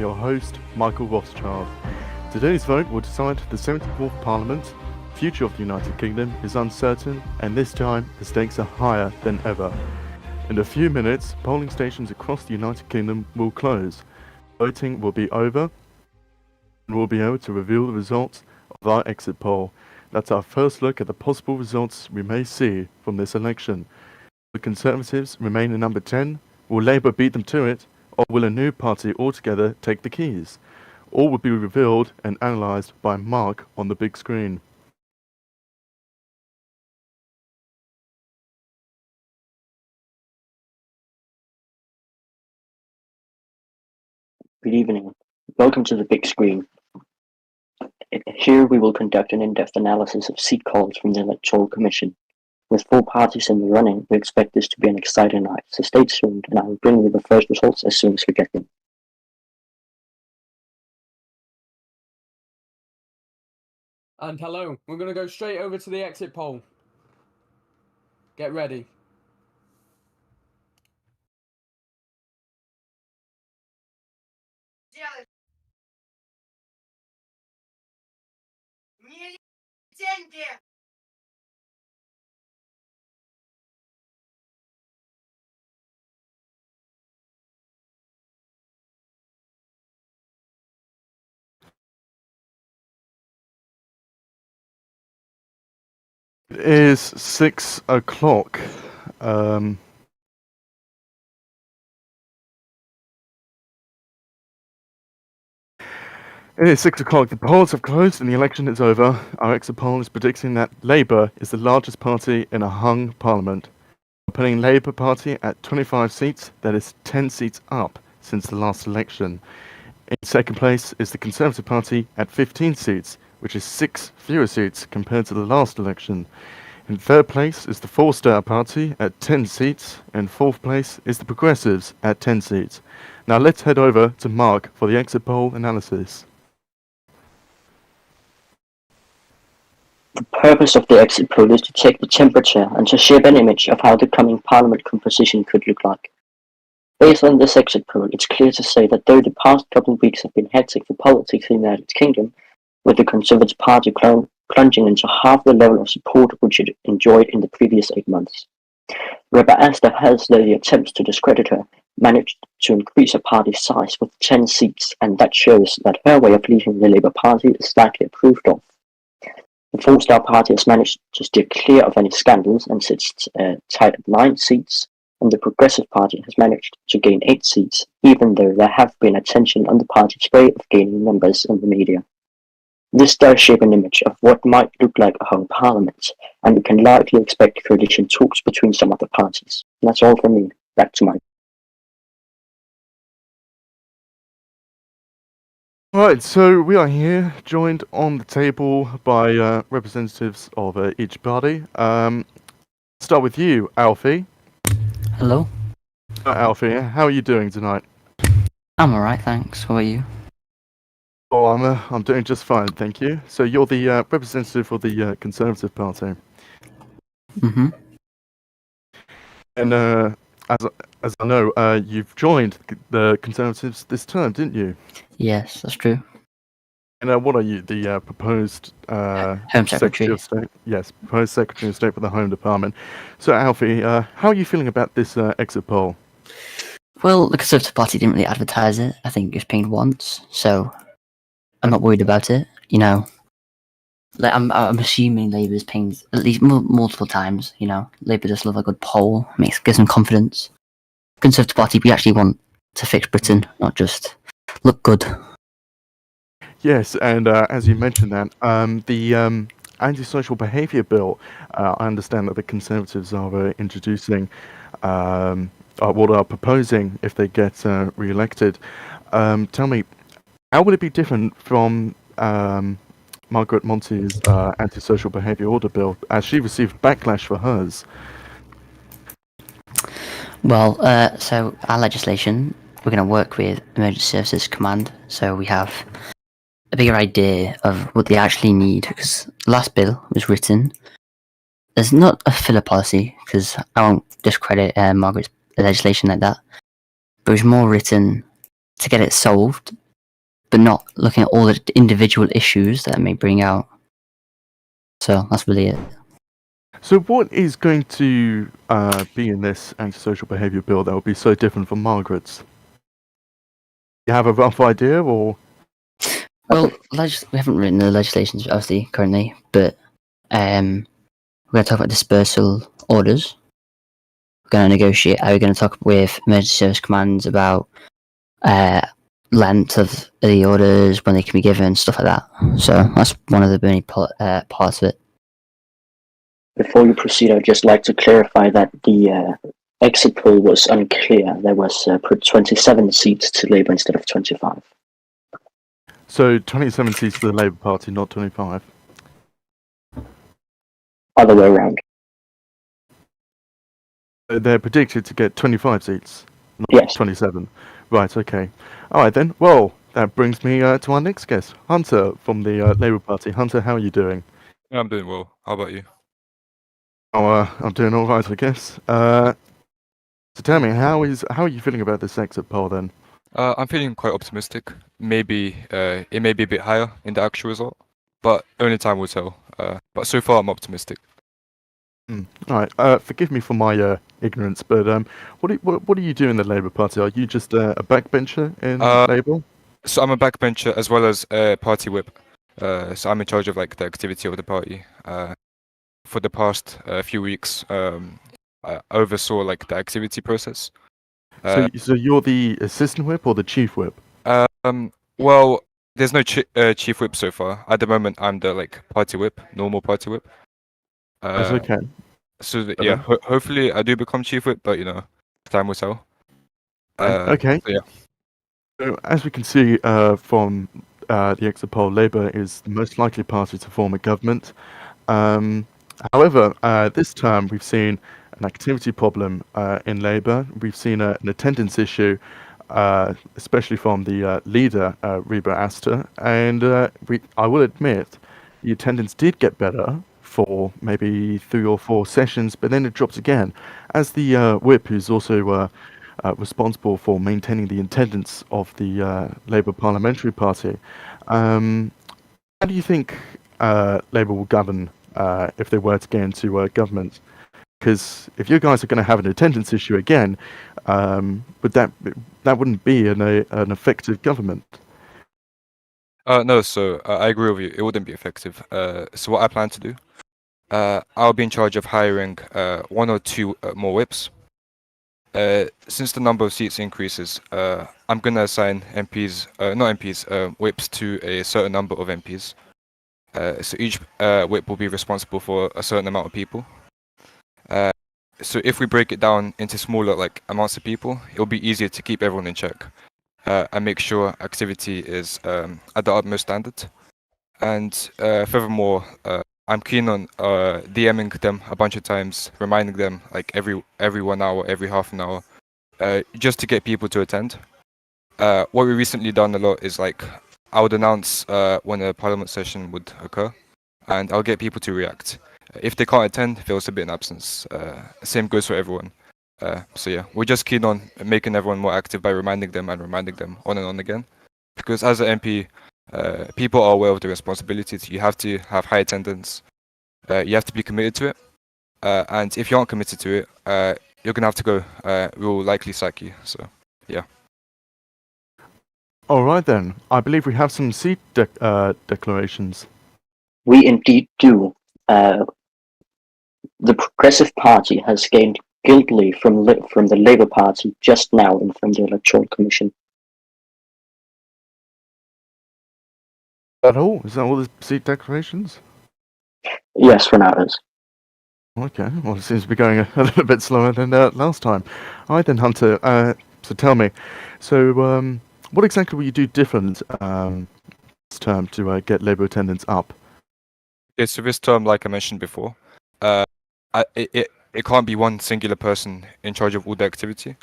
your host, Michael Rothschild. Today's vote will decide the 74th Parliament. The future of the United Kingdom is uncertain, and this time the stakes are higher than ever. In a few minutes, polling stations across the United Kingdom will close. Voting will be over, and we'll be able to reveal the results of our exit poll. That's our first look at the possible results we may see from this election. Will the Conservatives remain in number 10? Will Labour beat them to it? Or will a new party altogether take the keys? All will be revealed and analysed by Mark on the big screen. Good evening. Welcome to the big screen. Here we will conduct an in-depth analysis of seat calls from the Electoral Commission. With 4 parties in the running, we expect this to be an exciting night, so stay tuned and I will bring you the first results as soon as we get them. And hello, we're going to go straight over to the exit poll. Get ready. It is 6 o'clock. It is 6 o'clock. The polls have closed and the election is over. Our exit poll is predicting that Labour is the largest party in a hung parliament. We're putting Labour Party at 25 seats. That is 10 seats up since the last election. In second place is the Conservative Party at 15 seats, which is 6 fewer seats compared to the last election. In third place is the Four Star Party at 10 seats, and fourth place is the Progressives at 10 seats. Now let's head over to Mark for the exit poll analysis. The purpose of the exit poll is to take the temperature and to shape an image of how the coming parliament composition could look like. Based on this exit poll, it's clear to say that though the past couple of weeks have been hectic for politics in the United Kingdom, with the Conservative Party plunging into half the level of support which it enjoyed in the previous 8 months, Rebecca Astor has, though the attempts to discredit her, managed to increase her party's size with 10 seats, and that shows that her way of leading the Labour Party is slightly approved of. The Four Star Party has managed to steer clear of any scandals and sits tight at 9 seats, and the Progressive Party has managed to gain 8 seats, even though there have been attention on the party's way of gaining numbers in the media. This does shape an image of what might look like a hung parliament, and we can likely expect coalition talks between some of the parties. And that's all from me. Back to Mike. Right, so we are here, joined on the table by representatives of each party. Start with you, Alfie. Hello. Alfie, how are you doing tonight? I'm alright, thanks. How are you? Oh, I'm doing just fine, thank you. So you're the representative for the Conservative Party. Mm-hmm. And as I know, you've joined the Conservatives this term, didn't you? Yes, that's true. And what are you, the proposed Home Secretary of State? Yes, proposed Secretary of State for the Home Department. So, Alfie, how are you feeling about this exit poll? Well, the Conservative Party didn't really advertise it. I think it was pinged once, so I'm not worried about it. You know, like I'm assuming Labour's pinged at least multiple times. You know, Labour just love a good poll, gives them confidence. Conservative Party, we actually want to fix Britain, not just look good. Yes, and as you mentioned that, the antisocial behaviour bill, I understand that the Conservatives are introducing, what are proposing if they get re-elected. Tell me, how would it be different from Margaret Monti's antisocial behaviour order bill, as she received backlash for hers? Well, so our legislation, we're going to work with Emergency Services Command, so we have a bigger idea of what they actually need, because the last bill was written. There's not a filler policy, because I won't discredit Margaret's legislation like that, but it was more written to get it solved, but not looking at all the individual issues that it may bring out. So that's really it. So what is going to be in this antisocial behaviour bill that will be so different from Margaret's? You have a rough idea, or? Well, we haven't written the legislation obviously currently, but we're going to talk about dispersal orders. We're going to negotiate. We're going to talk with emergency service commands about length of the orders, when they can be given, stuff like that. So that's one of the main parts of it. Before you proceed, I'd just like to clarify that the exit poll was unclear. There was put 27 seats to Labour instead of 25. So 27 seats to the Labour Party, not 25. Other way around. They're predicted to get 25 seats, not Yes. 27. Right, okay. Alright then, well, that brings me to our next guest, Hunter from the Labour Party. Hunter, how are you doing? Yeah, I'm doing well. How about you? Oh, I'm doing alright, I guess. So tell me, how are you feeling about this exit poll then? I'm feeling quite optimistic. Maybe it may be a bit higher in the actual result, but only time will tell. But so far, I'm optimistic. Alright, forgive me for my ignorance, but what do you do in the Labour Party? Are you just a backbencher in Labour? So I'm a backbencher as well as a party whip. So I'm in charge of like the activity of the party. For the past few weeks, I oversaw like the activity process. So you're the assistant whip or the chief whip? Well, there's no chief whip so far. At the moment, I'm the like party whip, normal party whip. That's okay. So yeah, hopefully I do become chief whip, but time will tell. Okay. So, yeah. So as we can see from the exit poll, Labour is the most likely party to form a government. However, this term we've seen an activity problem in Labour. We've seen an attendance issue, especially from the leader, Reba Astor. And I will admit, the attendance did get better for maybe 3 or 4 sessions, but then it dropped again. As the whip, who's also responsible for maintaining the attendance of the Labour Parliamentary Party, how do you think Labour will govern if they were to get into government? Because if you guys are going to have an attendance issue again, but that wouldn't be an effective government. No, so I agree with you. It wouldn't be effective. So what I plan to do, I'll be in charge of hiring 1 or 2 more whips. Since the number of seats increases, I'm going to assign whips to a certain number of MPs. So each whip will be responsible for a certain amount of people. So if we break it down into smaller like amounts of people, it'll be easier to keep everyone in check and make sure activity is at the utmost standard. And furthermore, I'm keen on DMing them a bunch of times, reminding them like every 1 hour, every half an hour, just to get people to attend. What we recently done a lot is like I would announce when a parliament session would occur, and I'll get people to react. If they can't attend, they'll submit an absence. Same goes for everyone. So yeah, we're just keen on making everyone more active by reminding them on and on again. Because as an MP, people are aware of the responsibilities. You have to have high attendance. You have to be committed to it. And if you aren't committed to it, you're gonna have to go. We'll likely sack you. So yeah. All right then. I believe we have some seat declarations. We indeed do. The Progressive Party has gained guiltily from the Labour Party just now and from the Electoral Commission. At all? Is that all the seat declarations? Yes, for now it is. Okay, well, it seems to be going a little bit slower than last time. All right then, Hunter. So tell me, what exactly will you do different this term to get Labour attendance up? Okay, so this term, like I mentioned before, it can't be one singular person in charge of all the activity.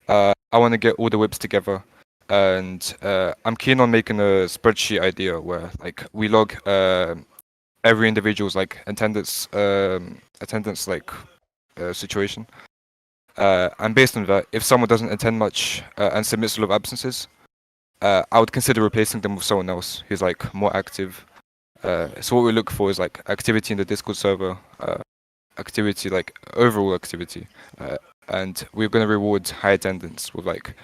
I want to get all the whips together, and I'm keen on making a spreadsheet idea where like we log every individual's like attendance situation. And based on that, if someone doesn't attend much and submits a lot of absences, I would consider replacing them with someone else who's like more active. So what we look for is like activity in the Discord server, activity, like overall activity, and we're going to reward high attendance with like,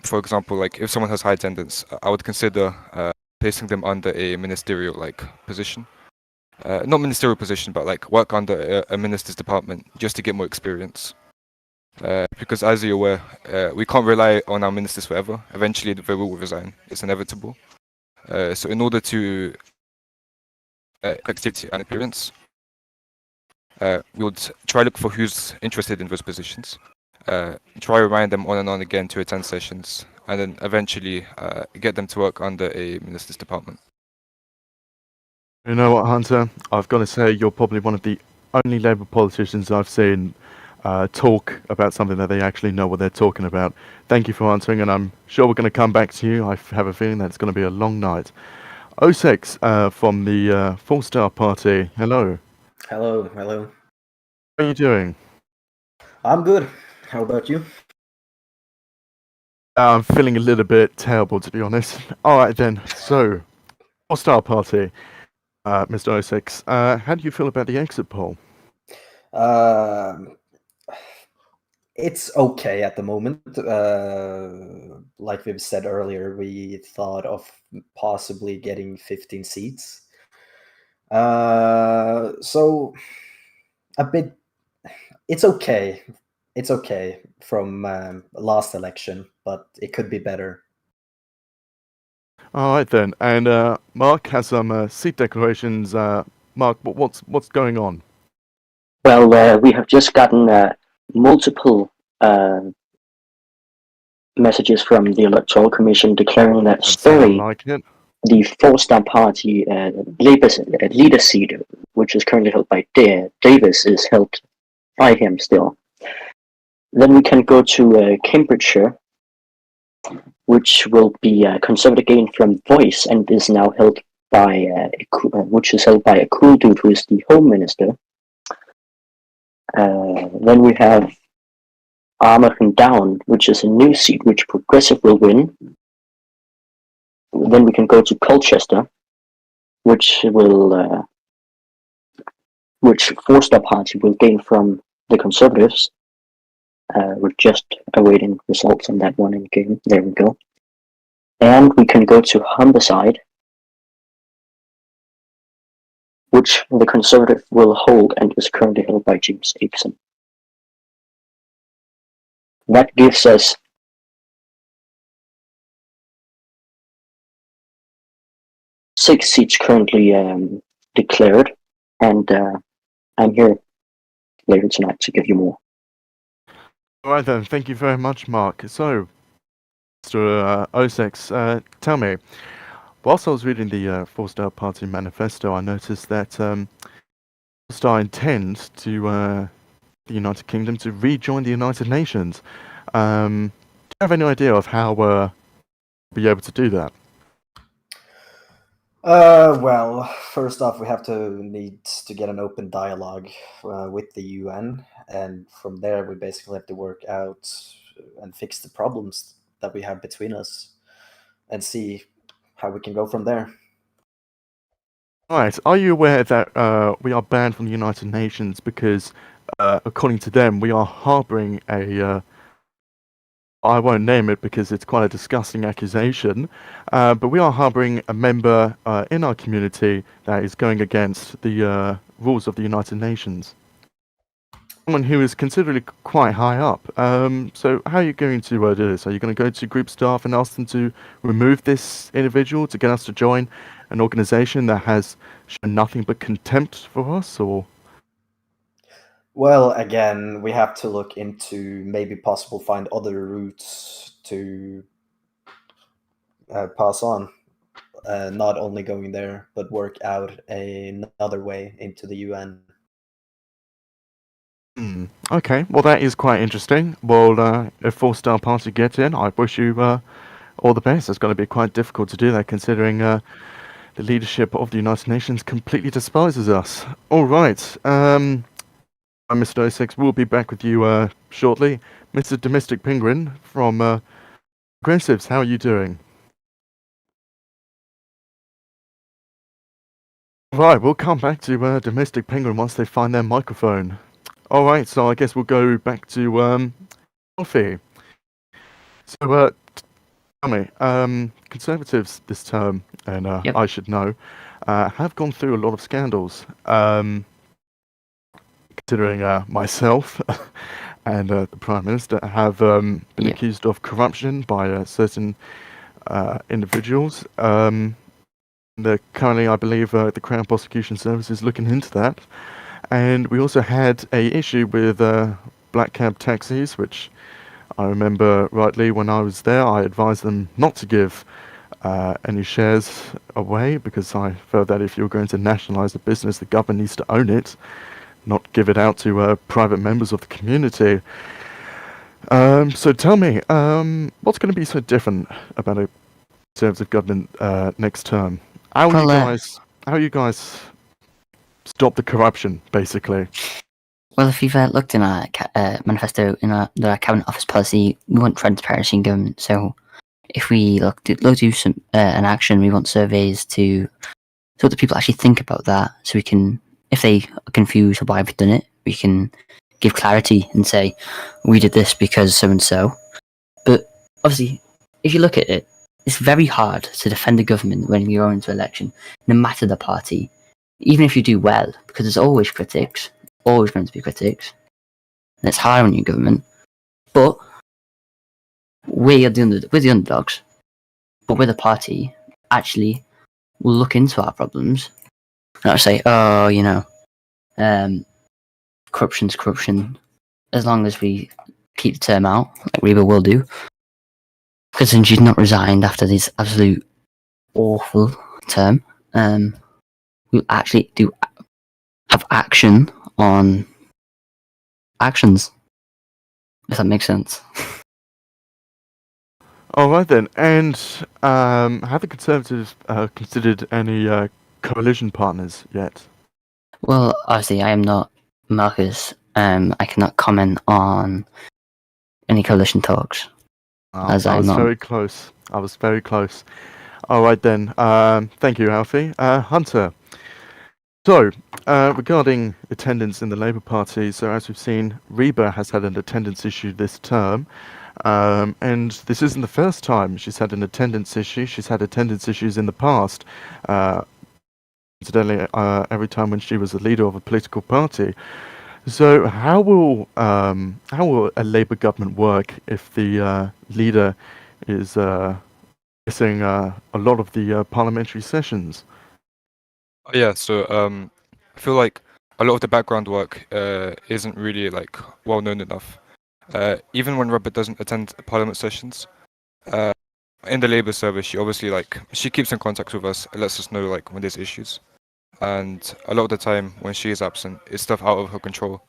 for example, like if someone has high attendance, I would consider placing them under a ministerial like position. Not ministerial position, but like work under a minister's department just to get more experience. Because as you're aware, we can't rely on our ministers forever. Eventually they will resign. It's inevitable. So in order to activity and appearance, we would try look for who's interested in those positions. Try remind them on and on again to attend sessions, and then eventually get them to work under a minister's department. You know what, Hunter? I've got to say you're probably one of the only Labour politicians I've seen talk about something that they actually know what they're talking about. Thank you for answering, and I'm sure we're going to come back to you. I have a feeling that it's going to be a long night. Osex from the 4-Star Party. Hello. Hello. How are you doing? I'm good. How about you? I'm feeling a little bit terrible, to be honest. All right, then. So, 4-Star Party, Mr. Osex, how do you feel about the exit poll? It's okay at the moment. Like we've said earlier, we thought of possibly getting 15 seats. So a bit. It's okay. It's okay from last election, but it could be better. All right, then. And Mark has some seat declarations. Mark, what's going on? Well, we have just gotten multiple messages from the Electoral Commission declaring that That sounds Surrey, like it. the 4-Star Party Labour's leader seat, which is currently held by Davis, is held by him still. Then we can go to Cambridgeshire, which will be Conservative gain from Voice and is now held by which is held by a cool dude who is the Home Minister. Then we have Armagh and Down, which is a new seat which Progressive will win. Then we can go to Colchester, which 4-Star Party will gain from the Conservatives. We're just awaiting results on that one in game. There we go. And we can go to Humberside, which the Conservative will hold and is currently held by James Akeson. That gives us 6 seats currently declared, and I'm here later tonight to give you more. All right, then. Thank you very much, Mark. So, Mr. Osex, tell me, whilst I was reading the 4-Star Party manifesto, I noticed that 4-Star intends to the United Kingdom to rejoin the United Nations. Do you have any idea of how we'll be able to do that? Well, first off, we need to get an open dialogue with the UN, and from there, we basically have to work out and fix the problems that we have between us, and see how we can go from there. Right. Are you aware that we are banned from the United Nations because, according to them, we are harbouring a I won't name it because it's quite a disgusting accusation, but we are harbouring a member in our community that is going against the rules of the United Nations. Someone who is considerably quite high up. So how are you going to do this? Are you going to go to group staff and ask them to remove this individual to get us to join an organisation that has shown nothing but contempt for us, or...? Well, again, we have to look into maybe possible find other routes to pass on, not only going there, but work out another way into the UN. Okay, well that is quite interesting. Well, if 4-Star Party get in, I wish you all the best. It's going to be quite difficult to do that considering the leadership of the United Nations completely despises us. All right. I'm Mr. 06. We'll be back with you shortly. Mr. Domestic Penguin from Progressives, how are you doing? Right, we'll come back to Domestic Penguin once they find their microphone. Alright, so I guess we'll go back to Alfie. So, tell me, Conservatives this term, and Yep. I should know, have gone through a lot of scandals. Considering myself and the Prime Minister have been Yeah. accused of corruption by certain individuals. Currently, I believe the Crown Prosecution Service is looking into that. And we also had a issue with black cab taxis, which I remember rightly when I was there, I advised them not to give any shares away because I felt that if you're going to nationalise a business, the government needs to own it, not give it out to private members of the community. So tell me, what's going to be so different about a Conservative government next term? How are you guys stop the corruption, basically? Well, if you've looked in our manifesto, in our cabinet office policy, we want transparency in government. So, if we look to do some an action, we want surveys so that people actually think about that. So we can, if they are confused why we've done it, we can give clarity and say we did this because so and so. But obviously, if you look at it, it's very hard to defend the government when you're into election, no matter the party, even if you do well, because there's always critics. Always going to be critics. And it's hard on your government. But we're the underdogs. But we're the party actually will look into our problems. Not say, oh, corruption's corruption. As long as we keep the term out, like Reba will do. Because since she's not resigned after this absolute awful term, we'll actually do have action on actions. If that makes sense. All right then. And have the Conservatives considered any coalition partners yet? Well, obviously, I am not Marcus. I cannot comment on any coalition talks. I was I'm not. very close. I was very close. All right then. Thank you, Alfie. Hunter. So, regarding attendance in the Labour Party, so as we've seen, Reba has had an attendance issue this term. And this isn't the first time she's had an attendance issue. She's had attendance issues in the past. Incidentally, every time when she was the leader of a political party. So how will a Labour government work if the leader is missing a lot of the parliamentary sessions? Yeah, so I feel like a lot of the background work isn't really like well known enough. Even when Robert doesn't attend Parliament sessions, in the Labour service, she keeps in contact with us, and lets us know like when there's issues. And a lot of the time, when she is absent, it's stuff out of her control.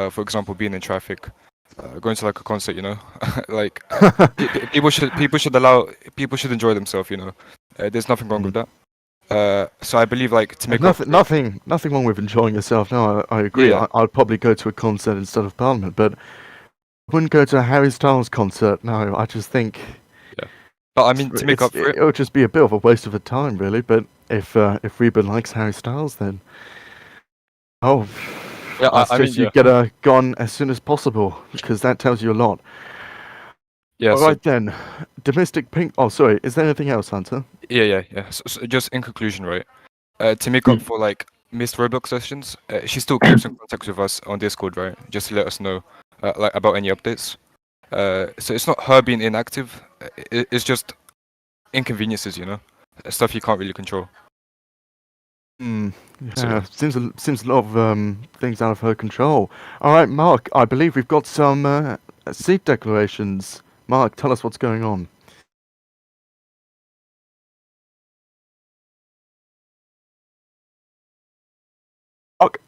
For example, being in traffic, going to like a concert, like people should enjoy themselves, There's nothing wrong with that. So I believe like to make nothing wrong with enjoying yourself. No, I agree. Yeah. I'd probably go to a concert instead of Parliament, but I wouldn't go to a Harry Styles concert. No, I just think. Yeah. But I mean, to make up for it, it would just be a bit of a waste of a time, really. But if Reba likes Harry Styles, then yeah, I suggest you get her gone as soon as possible because that tells you a lot. Yeah. All right then, domestic pink. Oh, sorry. Is there anything else, Hunter? Yeah. So just in conclusion, right? To make up for like missed Roblox sessions, she still keeps in contact with us on Discord, right? Just to let us know like about any updates. So it's not her being inactive. It's just inconveniences, stuff you can't really control. Yeah, seems a lot of things out of her control. All right, Mark. I believe we've got some seat declarations. Mark, tell us what's going on. Mark.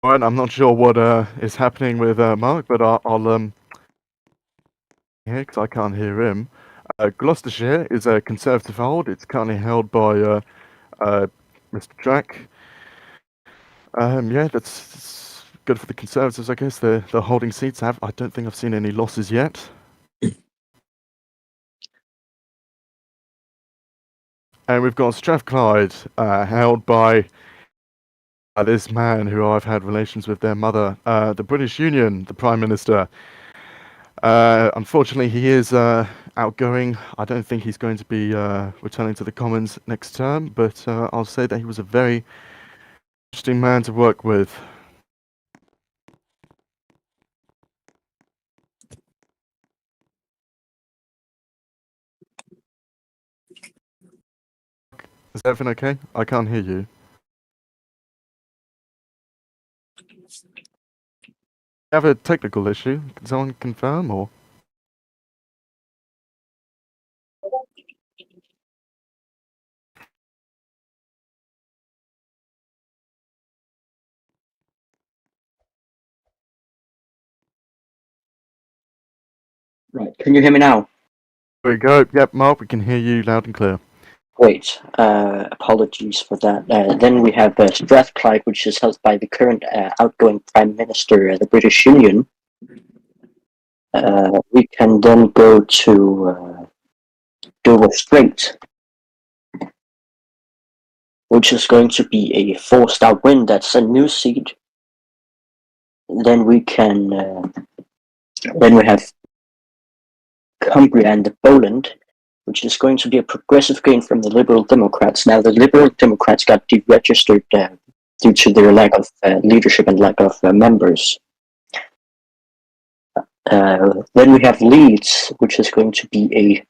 All right, I'm not sure what is happening with Mark, but I'll yeah, because I can't hear him. Gloucestershire is a Conservative hold. It's currently held by Mr. Jack. Yeah, that's good for the Conservatives, I guess. They're holding seats. I don't think I've seen any losses yet. And we've got Strathclyde, held by this man who I've had relations with their mother, the British Union, the Prime Minister. Unfortunately, he is outgoing. I don't think he's going to be returning to the Commons next term, but I'll say that he was a very interesting man to work with. Is everything okay? I can't hear you. Have a technical issue? Can someone confirm, or? Right, can you hear me now? There we go. Yep, Mark, we can hear you loud and clear. Great. Apologies for that. Then we have Strathclyde, which is held by the current outgoing Prime Minister of the British Union. We can then go to Dover Strait, which is going to be a 4-star win. That's a new seat. Then we can. Then we have Cumbria and Bowland, which is going to be a progressive gain from the Liberal Democrats. Now, the Liberal Democrats got deregistered due to their lack of leadership and lack of members. Then we have Leeds, which is going to be a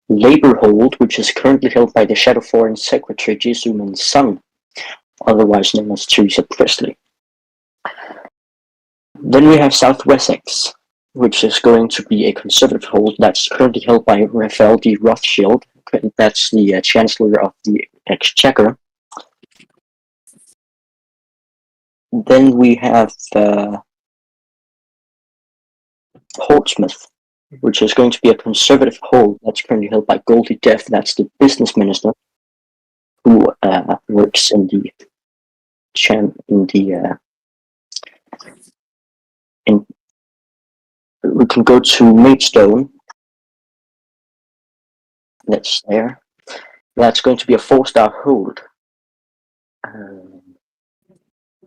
Labour hold, which is currently held by the Shadow Foreign Secretary Jesuman's son, otherwise known as Theresa Presley. Then we have South Wessex, which is going to be a Conservative hold that's currently held by Raphael D. Rothschild. That's the Chancellor of the Exchequer. Then we have Portsmouth, which is going to be a Conservative hold that's currently held by Goldie Deaf. That's the Business Minister who works in the we can go to Maidstone. That's there. That's going to be a 4-star hold.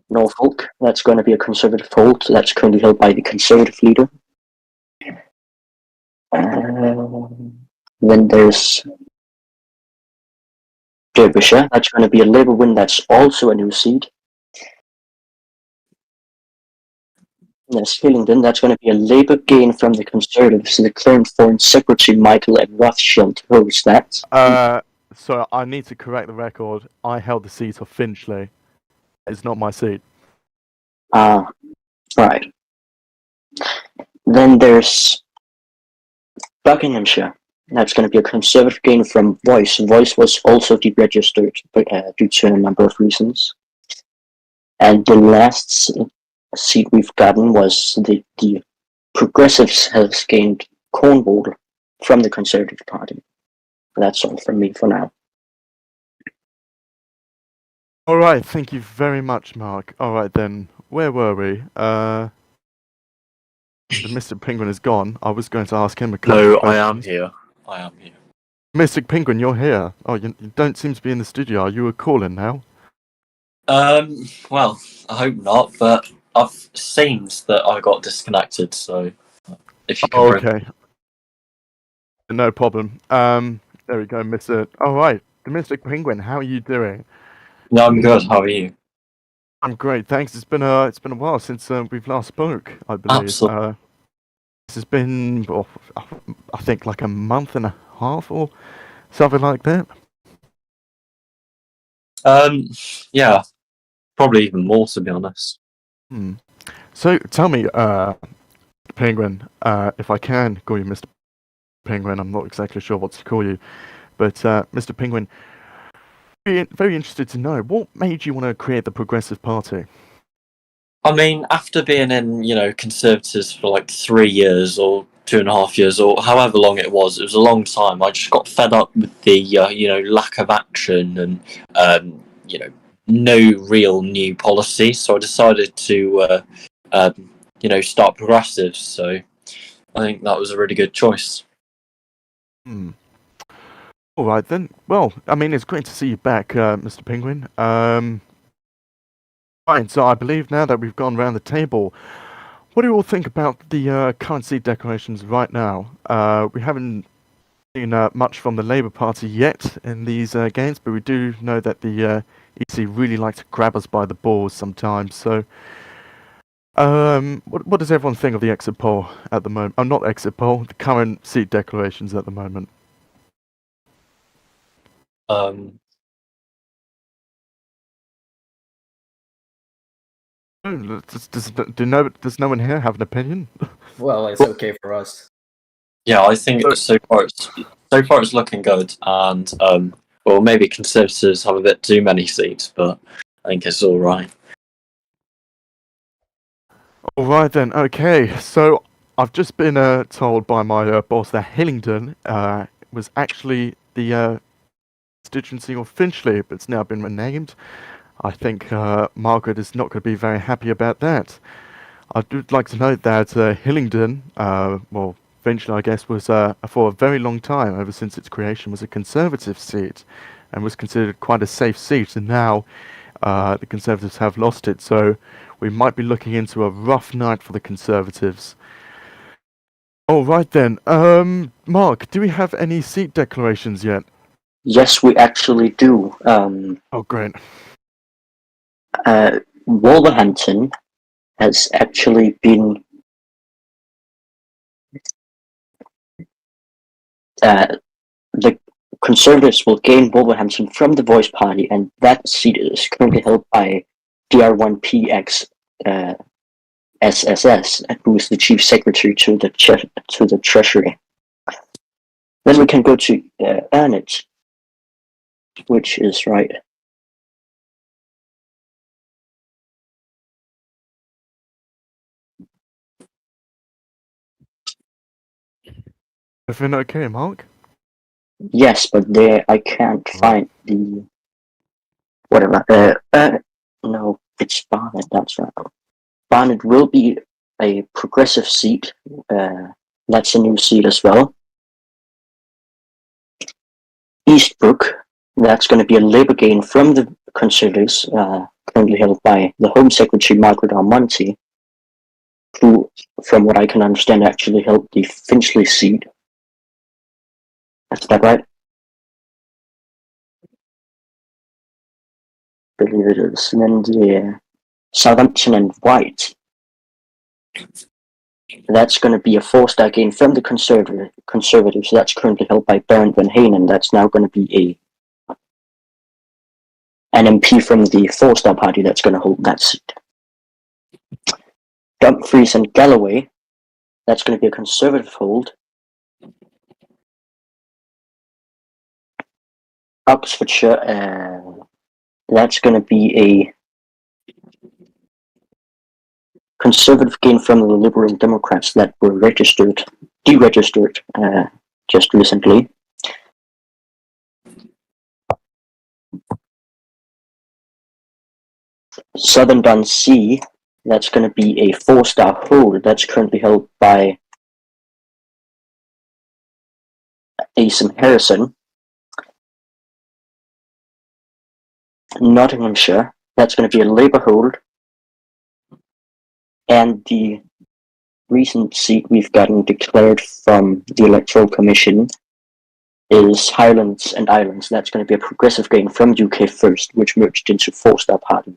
Norfolk, that's going to be a Conservative hold. That's currently held by the Conservative leader. Then there's Derbyshire. That's going to be a Labour win. That's also a new seat. There's Hillingdon. That's going to be a Labour gain from the Conservatives. The current Foreign Secretary Michael M. Rothschild holds that. So I need to correct the record. I held the seat of Finchley. It's not my seat. Right. Then there's Buckinghamshire. That's going to be a Conservative gain from Voice. Voice was also deregistered due to a number of reasons. And the last seat we've gotten was the Progressives has gained Cornwall from the Conservative Party. That's all from me for now. All right, thank you very much, Mark. All right then, where were we? Mr. Penguin is gone. I was going to ask him a couple No, of I am questions. here. I am here. Mr. Penguin, you're here. Oh, you don't seem to be in the studio. Are you a caller now? Well, I hope not, but I've seems that I got disconnected, so if you can bring... Okay. No problem. There we go, Mr. All right, Mr. Penguin, how are you doing? Yeah, I'm good. How are you? I'm great, thanks. It's been a while since we've last spoke, I believe. Absolutely. This has been, I think, like a month and a half or something like that. Yeah, probably even more, to be honest. So tell me, Penguin, if I can call you Mr. Penguin, I'm not exactly sure what to call you, but Mr. Penguin, very interested to know, what made you want to create the Progressive Party? I mean, after being in, Conservatives for like 3 years or 2.5 years or however long it was a long time. I just got fed up with the, lack of action and, no real new policy, so I decided to start Progressives. So I think that was a really good choice. Hmm. All right then. Well, I mean, it's great to see you back, Mr. Penguin. Fine. So I believe now that we've gone around the table, what do you all think about the current seat declarations right now? We haven't seen much from the Labour Party yet in these games, but we do know that the EC really like to grab us by the balls sometimes. So, what does everyone think of the exit poll at the moment? Oh, not exit poll, the current seat declarations at the moment. Does no one here have an opinion? Well, it's okay for us. Yeah, I think so far it's looking good, and well, maybe Conservatives have a bit too many seats, but I think it's all right. All right then. Okay, so I've just been told by my boss that Hillingdon was actually the constituency of Finchley, but it's now been renamed. I think Margaret is not going to be very happy about that. I would like to note that Hillingdon, well, Finchley, I guess, was for a very long time, ever since its creation, was a Conservative seat and was considered quite a safe seat. And now the Conservatives have lost it, so we might be looking into a rough night for the Conservatives. All right then. Mark, do we have any seat declarations yet? Yes, we actually do. Oh, great. Wolverhampton has actually been the Conservatives will gain Wolverhampton from the Voice Party, and that seat is currently held by DR1PX SSS, who is the Chief Secretary to the Treasury. Then we can go to Ernest, which is right. Everything okay, Mark? Yes, but there I can't find the whatever. No, it's Barnet. That's right. Barnet will be a progressive seat. That's a new seat as well. Eastbrook, that's going to be a Labour gain from the Conservatives, currently held by the Home Secretary Margaret Armonti, who, from what I can understand, actually held the Finchley seat. Is that right? I believe it is. And then the Southampton and White, that's going to be a 4-star gain from the Conservatives. That's currently held by Bernd van Hanen. That's now going to be an MP from the 4-star party that's going to hold that seat. Dumfries and Galloway, that's going to be a Conservative hold. Oxfordshire, that's going to be a Conservative gain from the Liberal Democrats that were deregistered just recently. Southern Dun-Sea, that's going to be a 4-star hold. That's currently held by Asim Harrison. Nottinghamshire, that's going to be a Labour hold. And the recent seat we've gotten declared from the Electoral Commission is Highlands and Islands. That's going to be a progressive gain from UK First, which merged into 4-star party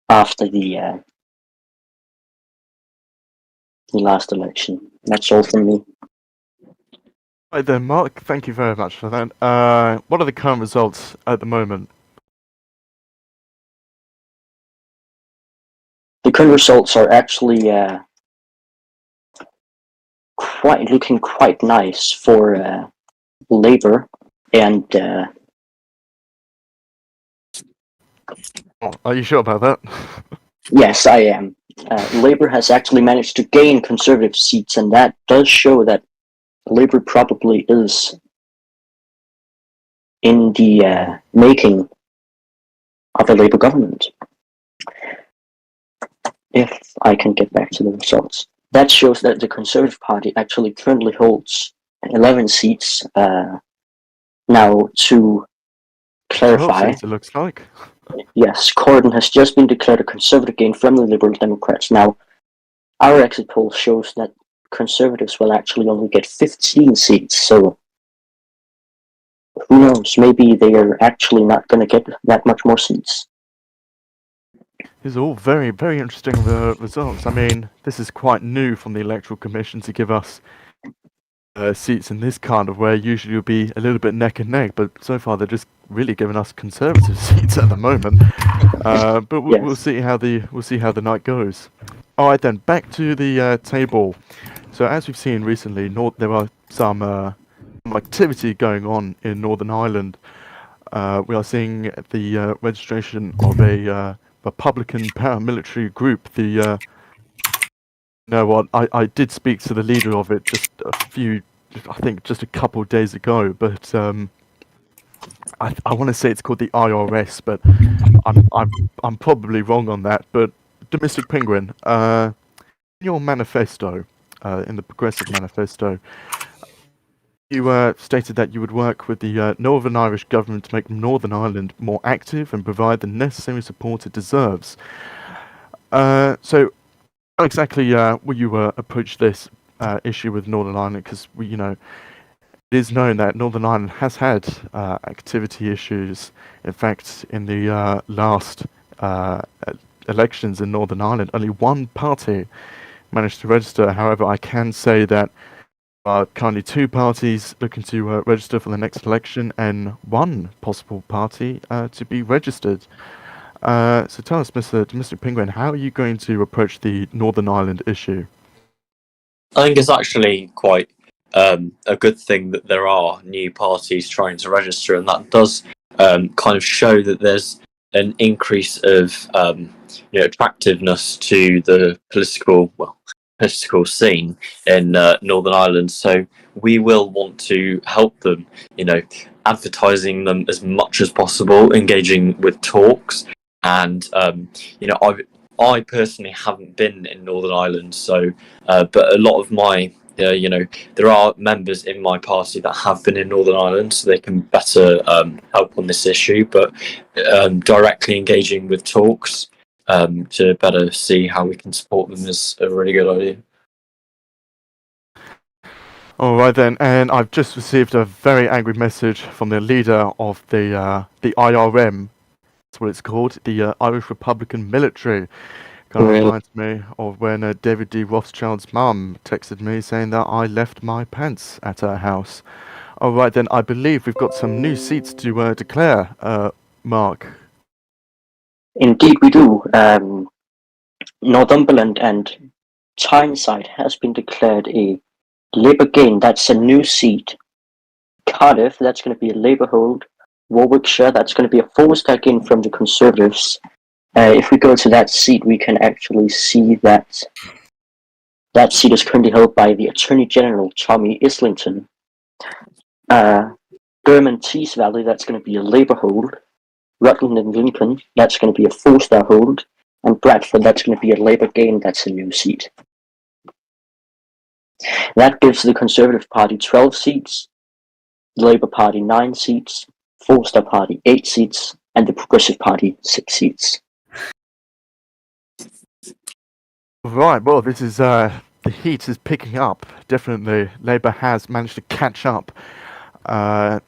after the last election. That's all from me. Right then, Mark, thank you very much for that. What are the current results at the moment? The current results are actually looking quite nice for Labour and Are you sure about that? yes, I am. Labour has actually managed to gain Conservative seats, and that does show that Labour probably is in the making of a Labour government. If I can get back to the results. That shows that the Conservative Party actually currently holds 11 seats. Now, to 12 clarify, seats, it looks like. yes, Corbyn has just been declared a Conservative gain from the Liberal Democrats. Now, our exit poll shows that Conservatives will actually only get 15 seats, so who knows, maybe they are actually not going to get that much more seats. These are all very, very interesting results. I mean, this is quite new from the Electoral Commission to give us seats in this kind of way. Usually it would be a little bit neck and neck, but so far they're just really giving us Conservative seats at the moment. But we'll see how the night goes. All right then, back to the table. So as we've seen recently, there are some activity going on in Northern Ireland. We are seeing the registration of a Republican paramilitary group. You know what? I did speak to the leader of it just a couple of days ago, but I want to say it's called the IRS, but I'm probably wrong on that. But Domestic Penguin, in your manifesto, in the Progressive Manifesto, you stated that you would work with the Northern Irish government to make Northern Ireland more active and provide the necessary support it deserves. So how exactly will you approach this issue with Northern Ireland? Because it is known that Northern Ireland has had activity issues. In fact, in the last elections in Northern Ireland, only one party managed to register. However, I can say that currently two parties looking to register for the next election and one possible party to be registered. So tell us, Mr. Penguin, how are you going to approach the Northern Ireland issue? I think it's actually quite a good thing that there are new parties trying to register, and that does kind of show that there's an increase of attractiveness to the political scene in Northern Ireland. So we will want to help them, advertising them as much as possible, engaging with talks, and I personally haven't been in Northern Ireland, so but a lot of my there are members in my party that have been in Northern Ireland, so they can better help on this issue. But directly engaging with talks to better see how we can support them is a really good idea. All right then, and I've just received a very angry message from the leader of the IRM. That's what it's called, the Irish Republican Military. Kind of reminds me of when David D. Rothschild's mum texted me saying that I left my pants at her house. All right then, I believe we've got some new seats to declare, Mark. Indeed, we do. Northumberland and Tyneside has been declared a Labour gain. That's a new seat. Cardiff, that's going to be a Labour hold. Warwickshire, that's going to be a 4-star gain from the Conservatives. If we go to that seat, we can actually see that that seat is currently held by the Attorney General, Tommy Islington. Durham Tees Valley, that's going to be a Labour hold. Rutland and Lincoln, that's going to be a 4-star hold. And Bradford, that's going to be a Labour gain, that's a new seat. That gives the Conservative Party 12 seats, the Labour Party 9 seats, 4-star Party 8 seats, and the Progressive Party 6 seats. Right, well, this is the heat is picking up. Definitely, Labour has managed to catch up, and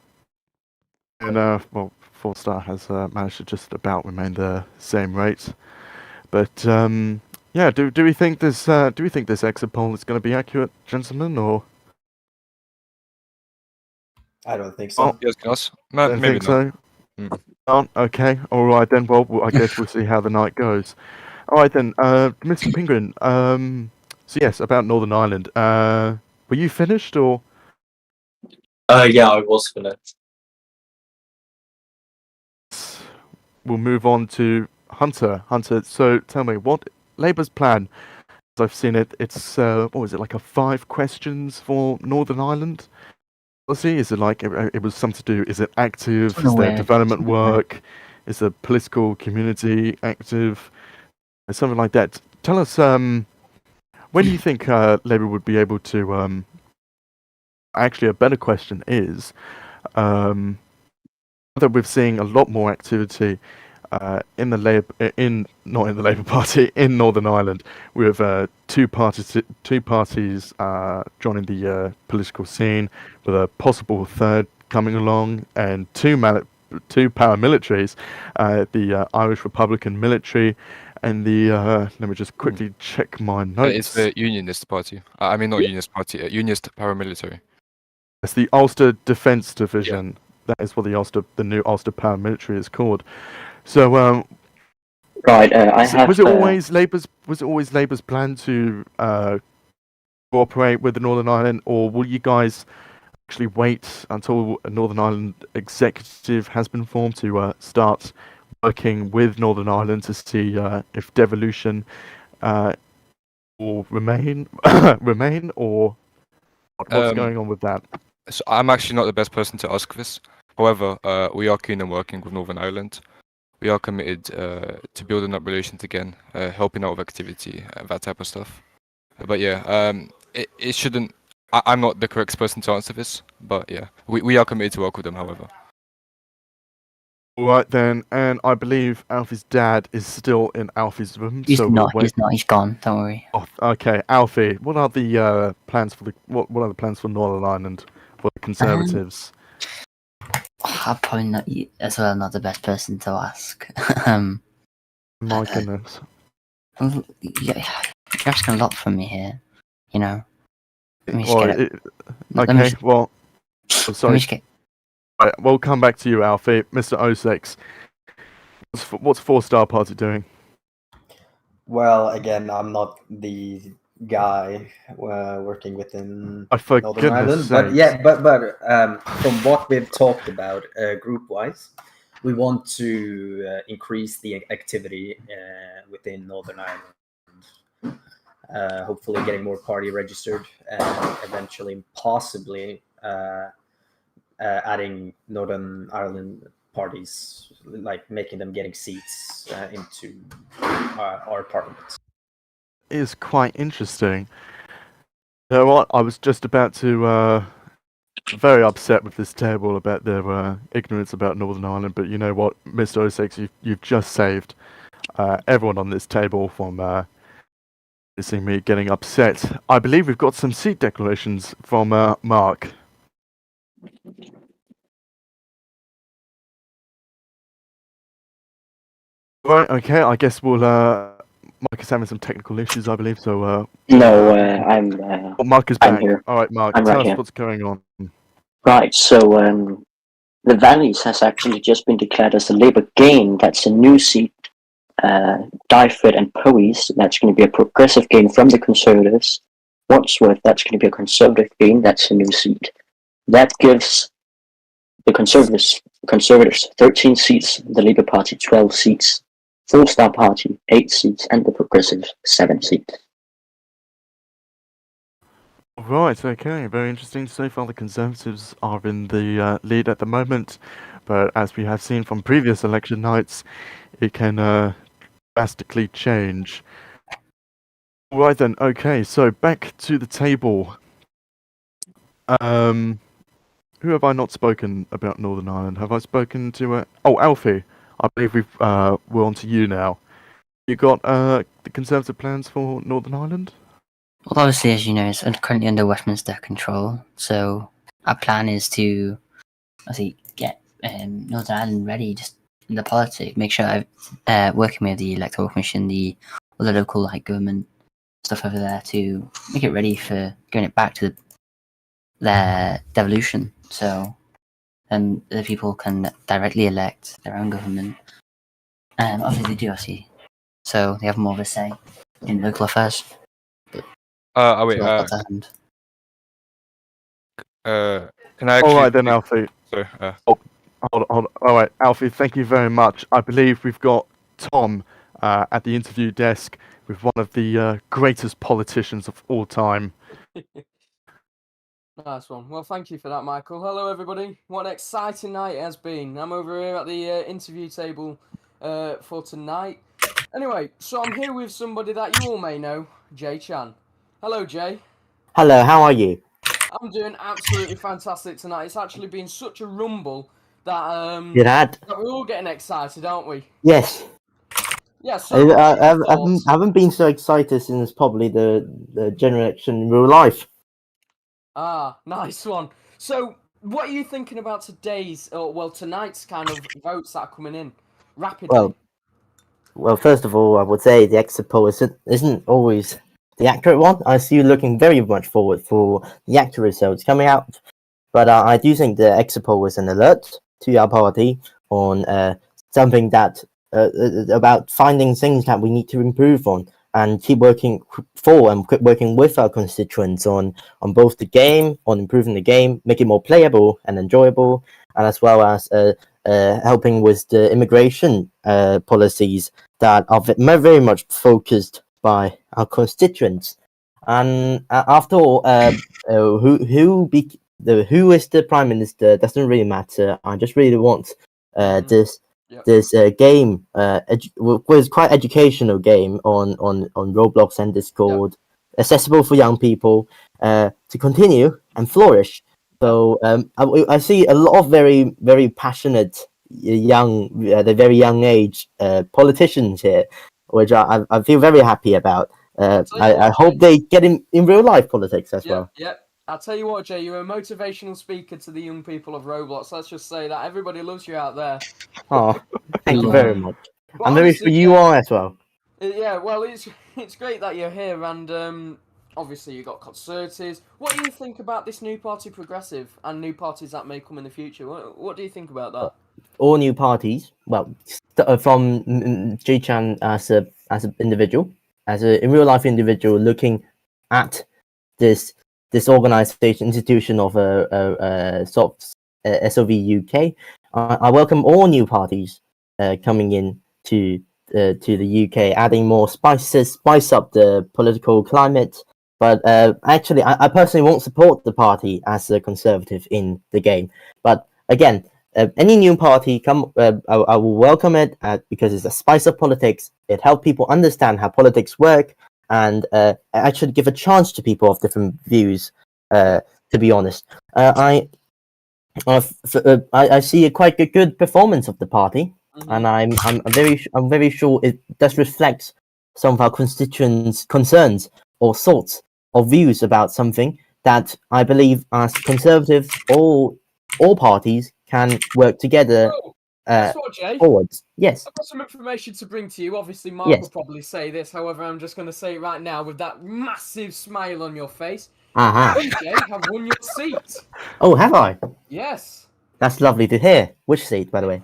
4-star has managed to just about remain the same rate. But yeah, do we think this exit poll is going to be accurate, gentlemen, or? I don't think so. Yes, Don't maybe think not. so. Oh, okay, all right then. Well, I guess we'll see how the night goes. All right then, Mr. Penguin. So yes, about Northern Ireland. Were you finished or? Yeah, I was finished. We'll move on to Hunter. Hunter, so tell me, what Labour's plan I've seen it, it's what was it, like a 5 questions for Northern Ireland? Policy? Is it like it was something to do? Is it active? Something Is there weird, development something weird. work? Is the political community active? Something like that. Tell us, when do you think Labour would be able to? Actually, a better question is, that we're seeing a lot more activity in the not in the Labour Party in Northern Ireland, with two parties joining the political scene, with a possible third coming along, and two paramilitaries, the Irish Republican military, and the let me just quickly check my notes. It's the Unionist Party. I mean, not Unionist Party. Unionist paramilitary. It's the Ulster Defence Division. That is what the new Ulster paramilitary is called. So, Right, I have. was it always Labour's plan to cooperate with the Northern Ireland, or will you guys actually wait until a Northern Ireland executive has been formed to start working with Northern Ireland to see if devolution will remain, or what's going on with that? So I'm actually not the best person to ask this. However, we are keen on working with Northern Ireland. We are committed to building up relations again, helping out with activity, that type of stuff. But yeah, it shouldn't. I'm not the correct person to answer this, but yeah, we are committed to work with them. However. All right then, and I believe Alfie's dad is still in Alfie's room. He's so not. we'll wait. He's not. He's gone. Don't worry. Oh, okay, Alfie, what are the plans for what are the plans for Northern Ireland for the Conservatives? I'm probably not as well. Not the best person to ask. My goodness. Well, you're asking a lot from me here. You know. Let me just Well, get it. okay, well, I'm Let sorry. me just get. Right, we'll come back to you, Alfie. Mr. Ossex, what's Four Star Party doing? Well, again, I'm not the guy working within For Northern Ireland, goodness but sakes. yeah, but from what we've talked about group-wise, we want to increase the activity within Northern Ireland. Hopefully, getting more party registered, and eventually, possibly adding Northern Ireland parties, like making them getting seats into our parliament. Is quite interesting. You know what? I was just about to very upset with this table about their ignorance about Northern Ireland, but you know what, Mr. Ossex, you've just saved everyone on this table from seeing me getting upset. I believe we've got some seat declarations from Mark. Right, okay, I guess we'll Mark is having some technical issues, I believe, so No, I'm. Mark is I'm back. here. Alright, Mark, I'm tell right us here. what's going on. Right, so the Valleys has actually just been declared as the Labour gain. That's a new seat. Dyfed and Powys, that's going to be a progressive gain from the Conservatives. Wandsworth, that's going to be a Conservative gain. That's a new seat. That gives the Conservatives 13 seats, the Labour Party 12 seats, Four Star Party 8 seats, and the Progressives 7 seats. Right, okay, very interesting. So far, the Conservatives are in the lead at the moment, but as we have seen from previous election nights, it can drastically change. Right then, okay, so back to the table. Who have I not spoken about Northern Ireland? Have I spoken to? Oh, Alfie. I believe we're on to you now. You got the Conservative plans for Northern Ireland? Well, obviously, as you know, it's currently under Westminster control. So our plan is to, obviously, get Northern Ireland ready, just in the politics. Make sure working with the Electoral Commission, all the local government stuff over there to make it ready for going it back to their devolution. So the people can directly elect their own government. Obviously, they do, obviously. So they have more of a say in local affairs. Wait. So that's at hand. Can I actually? All right then, Alfie. Sorry. Hold on. All right, Alfie. Thank you very much. I believe we've got Tom at the interview desk. with one of the greatest politicians of all time. Nice one. Well, thank you for that, Michael. Hello, everybody. What an exciting night it has been. I'm over here at the interview table for tonight. Anyway, so I'm here with somebody that you all may know, Jay Chan. Hello, Jay. Hello, how are you? I'm doing absolutely fantastic tonight. It's actually been such a rumble that That? that we're all getting excited, aren't we? Yes. Yeah. So, what are your thoughts? I haven't been so excited since probably the generation in real life. Ah, nice one. So, what are you thinking about today's, or well, tonight's kind of votes that are coming in rapidly? Well, first of all, I would say the exit poll isn't always the accurate one. I see you looking very much forward for the accurate results coming out. But I do think the exit poll was an alert to our party on something that about finding things that we need to improve on and keep working for and keep working with our constituents on both the game, on improving the game, make it more playable and enjoyable, and as well as helping with the immigration policies that are very much focused by our constituents. And after all, who is the prime minister doesn't really matter. I just really want this game was quite educational game on Roblox and Discord, accessible for young people to continue and flourish. So I see a lot of very passionate young at a very young age politicians here, which I feel very happy about. I hope they get in real life politics as well. Yeah. I'll tell you what, Jay, you're a motivational speaker to the young people of Roblox. Let's just say that everybody loves you out there. Oh, thank you very much. Well, I'm very sure you are as well. Yeah, well, it's great that you're here, and obviously you got Conservatives. What do you think about this new party, Progressive, and new parties that may come in the future? What do you think about that? All new parties. Well, from Jay Chan as an individual, as a in real life individual, looking at this organization institution of SOV UK. I welcome all new parties coming in to the UK, adding more spice up the political climate. But actually, I personally won't support the party as a conservative in the game. But again, any new party I will welcome it because it's a spice of politics. It helps people understand how politics work, and actually give a chance to people of different views. To be honest, I see a quite good performance of the party, and I'm very sure it does reflect some of our constituents' concerns or thoughts or views about something that I believe as conservatives all parties can work together. Guess what, Jay? Forwards. Yes. I've got some information to bring to you. Obviously, Mark will probably say this. However, I'm just going to say it right now with that massive smile on your face. You, Jay, have won your seat. Oh, have I? Yes. That's lovely to hear. Which seat, by the way?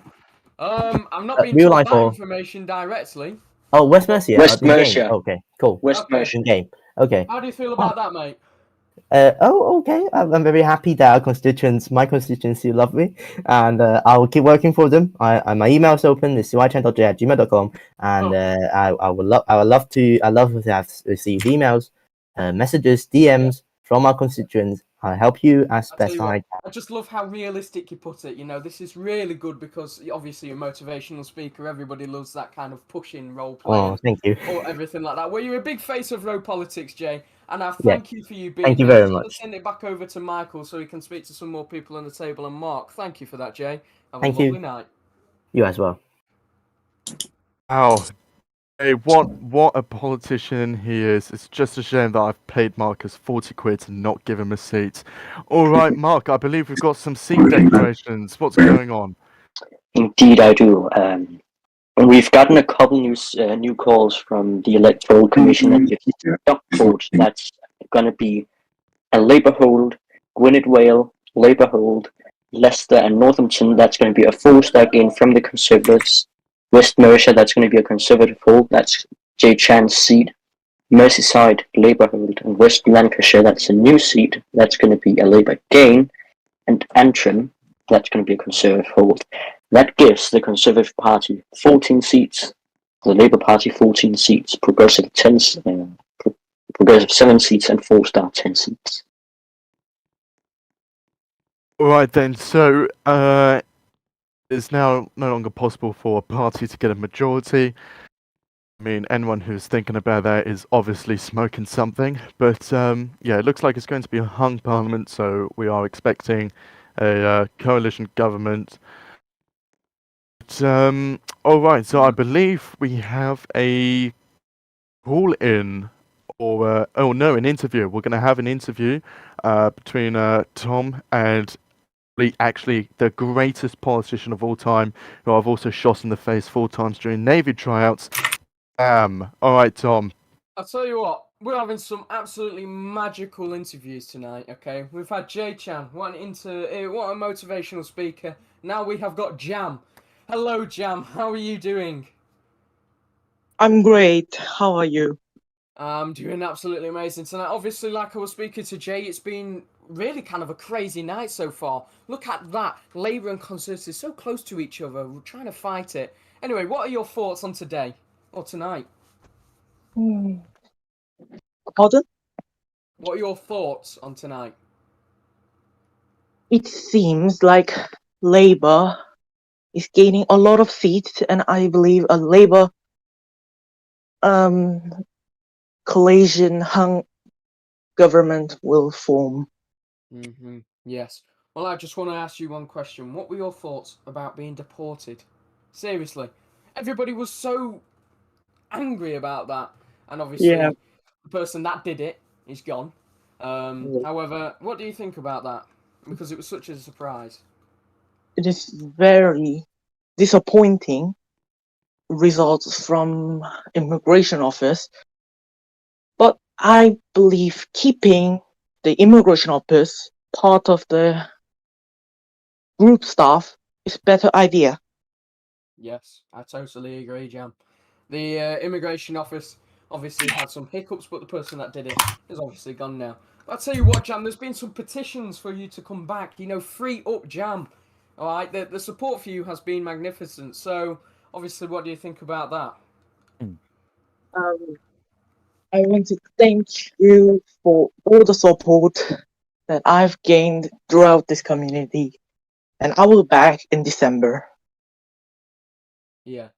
I'm not being told that information directly. Oh, West Mercia. West Mercia. Okay, cool. West Mercia. Game. Okay. How do you feel about that, mate? Okay. I'm very happy that my constituency love me, and I'll keep working for them. My email's open. It's cychan.j@gmail.com, and I would love to have received emails, messages, DMs from our constituents. I'll help you as best I can. I just love how realistic you put it. You know, this is really good because obviously you're a motivational speaker. Everybody loves that kind of pushing role play. Oh, thank you. Or everything like that. Well, you're a big face of road politics, Jay, and I thank you for you being Thank you here. very I'm much. going to send it back over to Michael so he can speak to some more people on the table. And Mark, thank you for that, Jay. Have Thank a you. lovely night. You as well. Wow. Hey, what a politician he is. It's just a shame that I've paid Marcus 40 quid to not give him a seat. All right, Mark, I believe we've got some seat declarations. What's going on? Indeed, I do. We've gotten a couple new calls from the Electoral Commission that if the stock vote, that's going to be a Labour hold, Gwynedd Vale, Labour hold, Leicester and Northampton, that's going to be a 4-star gain from the Conservatives. West Mercia, that's going to be a Conservative hold, that's Jay Chan's seat. Merseyside, Labour hold, and West Lancashire, that's a new seat, that's going to be a Labour gain. And Antrim, that's going to be a Conservative hold. That gives the Conservative Party 14 seats The Labour Party 14 seats, Progressive 10, Progressive 7 seats, and Four Star 10 seats. Alright then, so it's now no longer possible for a party to get a majority. I mean, anyone who's thinking about that is obviously smoking something. But yeah, it looks like it's going to be a hung parliament, so we are expecting a coalition government. But, alright, so I believe we have a call-in, or an interview. We're going to have an interview between Tom and actually the greatest politician of all time, who I've also shot in the face 4 times during Navy tryouts. Alright, Tom. I'll tell you what, we're having some absolutely magical interviews tonight, okay? We've had Jay Chan, what a motivational speaker. Now we have got Jam. Hello, Jam. How are you doing? I'm great. How are you? I'm doing absolutely amazing tonight. Obviously, like I was speaking to Jay, it's been really kind of a crazy night so far. Look at that. Labour and Conservatives so close to each other. We're trying to fight it. Anyway, what are your thoughts on today? Or tonight? Pardon? What are your thoughts on tonight? It seems like Labour is gaining a lot of seats, and I believe a Labour coalition hung government will form. Yes. Well, I just want to ask you one question. What were your thoughts about being deported? Seriously. Everybody was so angry about that. And obviously, Yeah. the person that did it is gone. However, what do you think about that? Because it was such a surprise. It is very disappointing results from immigration office, but I believe keeping the immigration office part of the group staff is better idea. Yes, I totally agree, Jam. The immigration office obviously had some hiccups, but the person that did it is obviously gone now. But I'll tell you what, Jam, there's been some petitions for you to come back. You know, free up Jam. All right, the support for you has been magnificent. So, obviously, what do you think about that? I want to thank you for all the support that I've gained throughout this community, and I will be back in December. Yeah,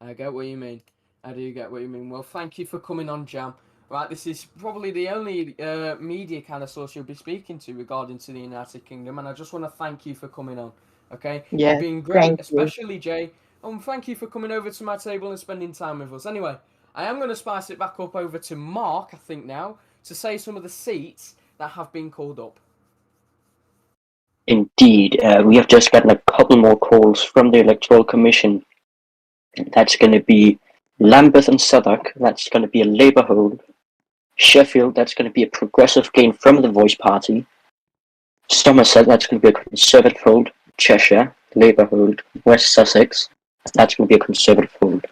I get what you mean. I do get what you mean. Well, thank you for coming on, Jam. Right, this is probably the only media kind of source you'll be speaking to regarding to the United Kingdom, and I just want to thank you for coming on. Okay, Yeah, you've been great, thank you. especially Jay. And thank you for coming over to my table and spending time with us. Anyway, I am going to spice it back up over to Mark, I think now, to say some of the seats that have been called up. Indeed, we have just gotten a couple more calls from the Electoral Commission. That's going to be Lambeth and Southwark, that's going to be a Labour hold. Sheffield, that's going to be a progressive gain from the Voice Party. Somerset, that's going to be a Conservative hold. Cheshire, Labour hold. West Sussex, that's going to be a Conservative hold.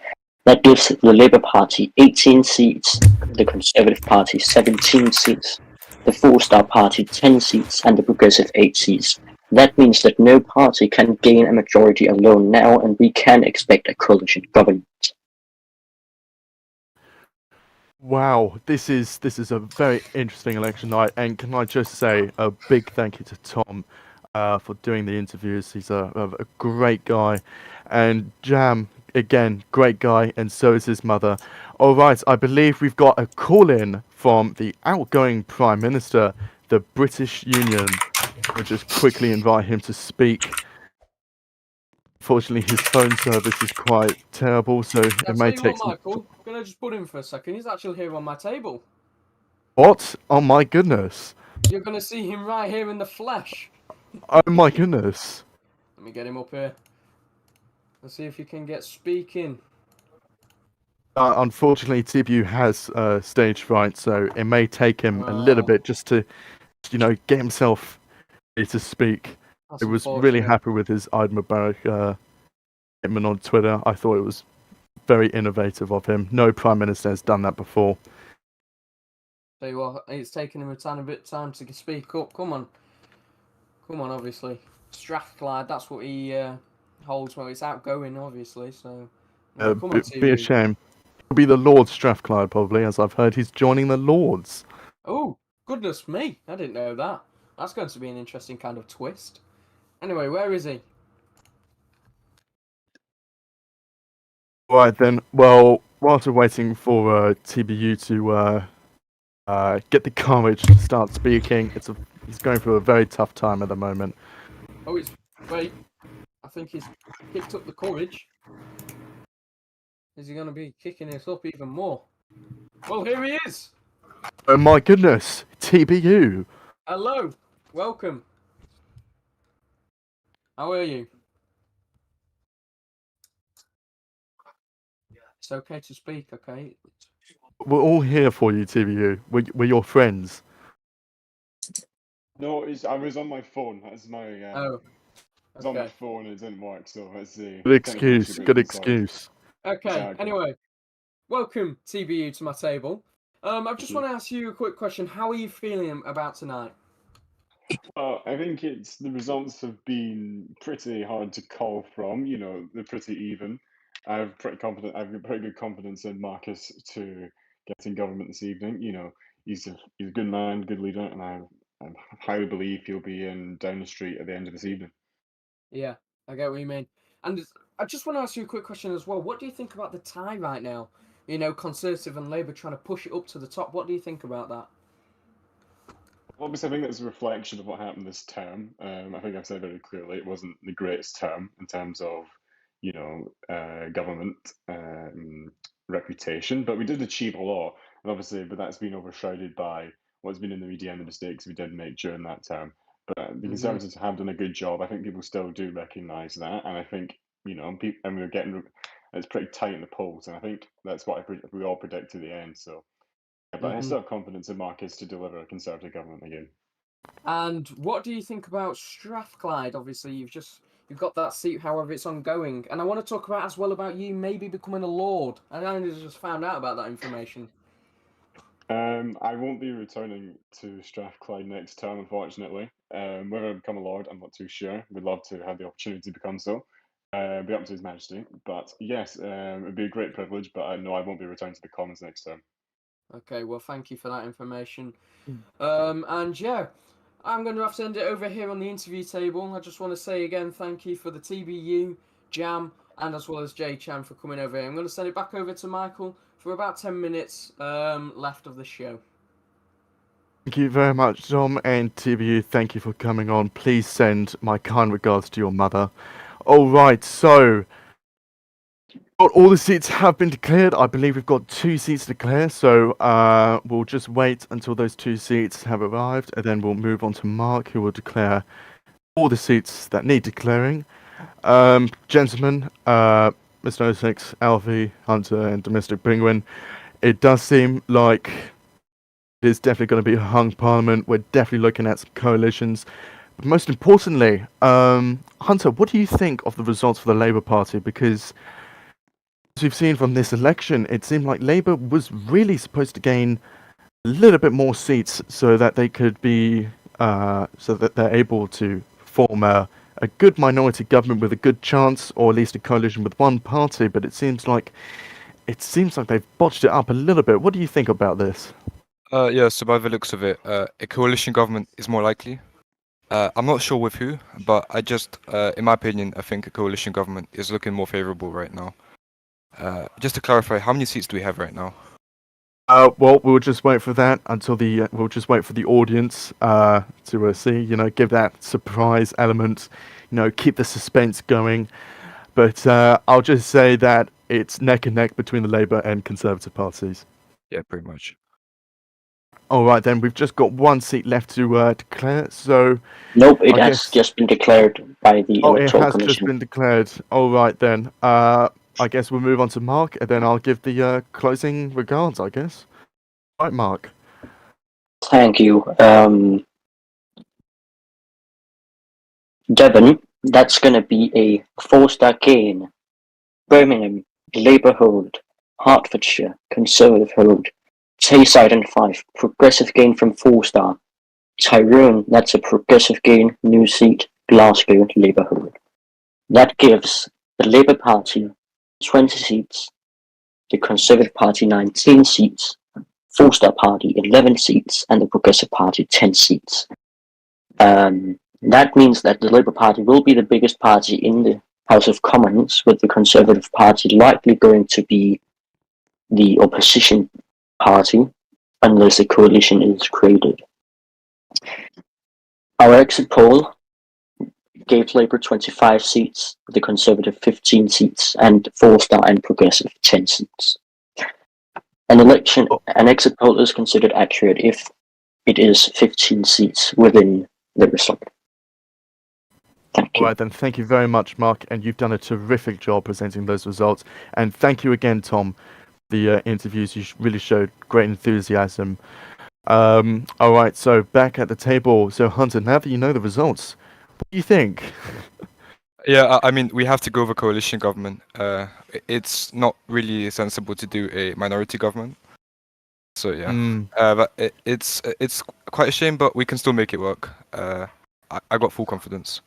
That gives the Labour Party 18 seats, the Conservative Party 17 seats, the Four Star Party 10 seats, and the Progressive 8 seats. That means that no party can gain a majority alone now, and we can expect a coalition government. Wow, this is a very interesting election night, and can I just say a big thank you to Tom for doing the interviews. He's a great guy, and Jam, again, great guy, and so is his mother. All right, I believe we've got a call-in from the outgoing Prime Minister, the British Union. We'll just quickly invite him to speak. Unfortunately, his phone service is quite terrible, so it I'll may tell you take what, some... Michael, can I just put him for a second? He's actually here on my table. What? Oh my goodness. You're going to see him right here in the flesh. Oh my goodness. Let me get him up here. Let's see if you can get speaking. Unfortunately, TBU has stage fright, so it may take him a little bit just to, get himself ready to speak. That's I was really unfortunate. happy with his Eid Mubarak statement on Twitter. I thought it was very innovative of him. No Prime Minister has done that before. Tell you what, it's taken him a tiny bit of time to speak up. Come on. Come on, obviously. Strathclyde, that's what he holds. Well, it's outgoing, obviously, so Oh, come on, Be a TV. shame. He'll be the Lord Strathclyde, probably, as I've heard he's joining the Lords. Oh, goodness me. I didn't know that. That's going to be an interesting kind of twist. Anyway, where is he? Right then, well, whilst we're waiting for TBU to get the courage to start speaking, he's going through a very tough time at the moment. Oh, wait. I think he's kicked up the courage. Is he going to be kicking us up even more? Well, here he is. Oh my goodness, TBU. Hello. Welcome. How are you? It's okay to speak, okay? We're all here for you, TBU. We're your friends. No, I was on my phone. That's my. Oh, I was on my okay. phone and it didn't work, so that's the Good technical issue excuse. about Good being sorry. excuse. Okay, Exactly. anyway. Welcome, TBU, to my table. I just want to ask you a quick question. How are you feeling about tonight? I think the results have been pretty hard to call from. You know, they're pretty even. I've got pretty good confidence in Marcus to get in government this evening. You know, he's a good man, good leader, and I highly believe he'll be in Downing Street at the end of this evening. Yeah, I get what you mean. And I just want to ask you a quick question as well. What do you think about the tie right now? You know, Conservative and Labour trying to push it up to the top. What do you think about that? Obviously, I think that's a reflection of what happened this term. I think I've said very clearly it wasn't the greatest term in terms of, you know, government reputation, but we did achieve a lot, and obviously, but that's been overshadowed by what's been in the media and the mistakes we did make during that term. But the Conservatives have done a good job. I think people still do recognise that, and I think and we're getting it's pretty tight in the polls, and I think that's what we all predict to the end. So. But I still have confidence in Marcus to deliver a Conservative government again. And what do you think about Strathclyde? Obviously, you've got that seat, however, it's ongoing. And I want to talk about as well about you maybe becoming a Lord. I only just found out about that information. I won't be returning to Strathclyde next term, unfortunately. Whether I become a Lord, I'm not too sure. We'd love to have the opportunity to become so. Be up to His Majesty. But yes, it'd be a great privilege, but no, I won't be returning to the Commons next term. Okay, well, thank you for that information. And yeah, I'm going to have to end it over here on the interview table. I just want to say again, thank you for the TBU, Jam, and as well as Jay Chan for coming over here. I'm going to send it back over to Michael for about 10 minutes left of the show. Thank you very much, Tom, and TBU, thank you for coming on. Please send my kind regards to your mother. Alright, so all the seats have been declared. I believe we've got 2 seats to declare, so we'll just wait until those 2 seats have arrived, and then we'll move on to Mark, who will declare all the seats that need declaring. Gentlemen, Mr. 06, Alfie, Hunter, and Domestic Penguin, it does seem like it is definitely going to be a hung parliament. We're definitely looking at some coalitions. But most importantly, Hunter, what do you think of the results for the Labour Party? Because as we've seen from this election, it seemed like Labour was really supposed to gain a little bit more seats so that they could be, so that they're able to form a good minority government with a good chance, or at least a coalition with one party. But it seems like they've botched it up a little bit. What do you think about this? Yeah, so by the looks of it, a coalition government is more likely. I'm not sure with who, but in my opinion, I think a coalition government is looking more favourable right now. Just to clarify, how many seats do we have right now? Well, we'll just wait for that until we'll just wait for the audience to see, give that surprise element, keep the suspense going. But I'll just say that it's neck and neck between the Labour and Conservative parties. Yeah, pretty much. All right, then we've just got 1 seat left to declare. So Nope, it has just been declared by the Electoral Commission. Oh, it has Commission. just been declared. All right, then. I guess we'll move on to Mark, and then I'll give the closing regards, I guess. Right, Mark. Thank you. Devon, that's going to be a 4-star gain. Birmingham, Labour hold. Hertfordshire, Conservative hold. Tayside and Fife, progressive gain from 4-star. Tyrone, that's a progressive gain, new seat. Glasgow, Labour hold. That gives the Labour Party 20 seats, the Conservative Party 19 seats, Four Star Party 11 seats, and the Progressive Party 10 seats. That means that the Labour Party will be the biggest party in the House of Commons, with the Conservative Party likely going to be the opposition party unless a coalition is created. Our exit poll gave Labour 25 seats, the Conservative 15 seats, and Four Star and Progressive 10 seats. An exit poll is considered accurate if it is 15 seats within the result. Thank you. All right, then. Thank you very much, Mark, and you've done a terrific job presenting those results. And thank you again, Tom. The interviews, you really showed great enthusiasm. All right, so back at the table. So, Hunter, now that you know the results, what do you think? Yeah, I mean, we have to go for coalition government. It's not really sensible to do a minority government. So yeah, but it's quite a shame, but we can still make it work. I got full confidence.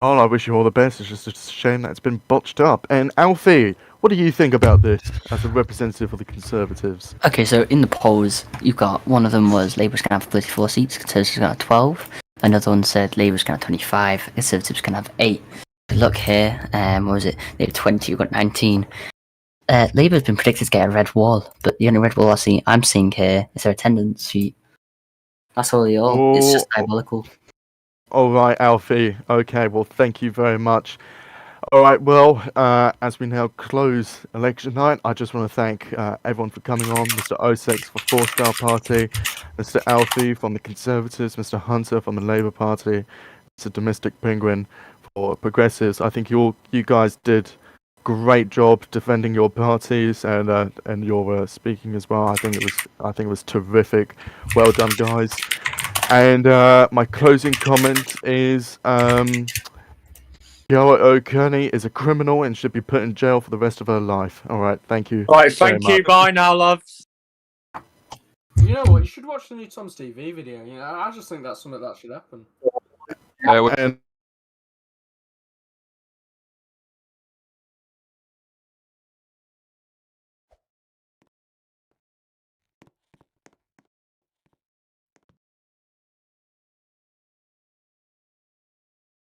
Oh, I wish you all the best. It's just a shame that it's been botched up. And Alfie, what do you think about this as a representative of the Conservatives? Okay, so in the polls, you've got one of them was Labour's going to have 34 seats, Conservatives going to have 12. Another one said Labour's going to have 25, Conservatives going to have 8. Look here, what was it? They had 20, you've got 19. Labour's been predicted to get a red wall, but the only red wall I'm seeing here is their attendance sheet. That's all it's just diabolical. All right, Alfie. Okay, well, thank you very much. All right, well, as we now close election night, I just want to thank everyone for coming on. Mr. Osex for Four Star Party, Mr. Alfie from the Conservatives, Mr. Hunter from the Labour Party, Mr. Domestic Penguin for Progressives. I think you guys did a great job defending your parties and your speaking as well. I think it was terrific. Well done, guys. And my closing comment is Yoa O'Kearney is a criminal and should be put in jail for the rest of her life. All right, thank you. Right, thank you. Bye now, loves. You know what? You should watch the new TomsTV video. I just think that's something that should happen. And